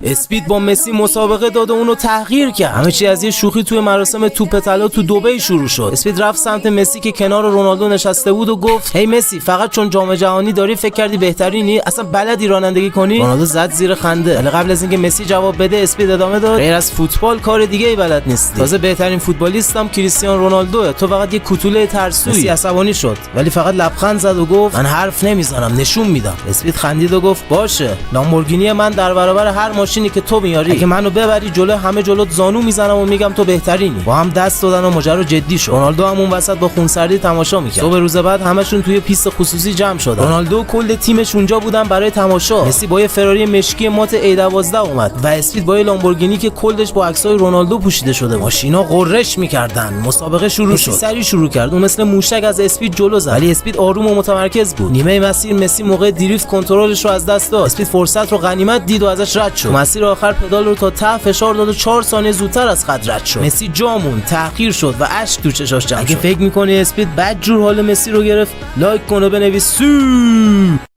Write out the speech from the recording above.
اسپید با مسی مسابقه داد و اونو تحقیر کرد. همه چی از یه شوخی توی مراسم توپ طلا تو دبی شروع شد. اسپید رفت سمت مسی که کنار رونالدو نشسته بود و گفت هی مسی، فقط چون جام جهانی داری فکر کردی بهترینی؟ اصلا بلدی رانندگی کنی؟ رونالدو زد زیر خنده. ولی قبل از اینکه مسی جواب بده اسپید ادامه داد غیر از فوتبال کار دیگه ای بلد نیستی. تازه بهترین فوتبالیستم کریستیانو رونالدوه، تو فقط یه کوتوله ترسویی. مسی عصبانی شد ولی فقط لبخند زد و گفت من حرف نمیزنم، نشون میدم. اسپید خندید و گفت باشه، لامبورگینی من در برابر هر ماشینی که تو میاری، اگه منو ببری جلو همه جلوت زانو میزنم و میگم تو بهترینی. با هم دست دادن و ماجرا جدی شد. رونالدو هم اون وسط با خونسردی تماشا میکرد. صبح روز بعد همشون توی پیست خصوصی جمع شدن. رونالدو و کل تیمش اونجا بودن برای تماشا. مسی با یه فراری مشکی مات A12 اومد و اسپید با یه لامبورگینی که کلش با عکسای رونالدو پوشیده شده. ماشینا غرش میکردن. مسابقه شروع شد. سری شروع کرد. اون مثل موشک از اسپید جلو زد. ولی اسپید آروم و متمرکز بود. نیمه مسیر مسی موقع دریفت کنترلش رو از دست داد. اسپید فرصت رو غنیمت دید و ازش رد شد. مسیر آخر پدال رو تا ته فشار داد و 4 ثانیه زودتر از خط رد شد. مسی جامون تأخیر شد و اشک تو چشاش جمع شد. اگه فکر می‌کنی اسپید بدجور حال مسی رو گرفت، لایک کن و بنویس سو.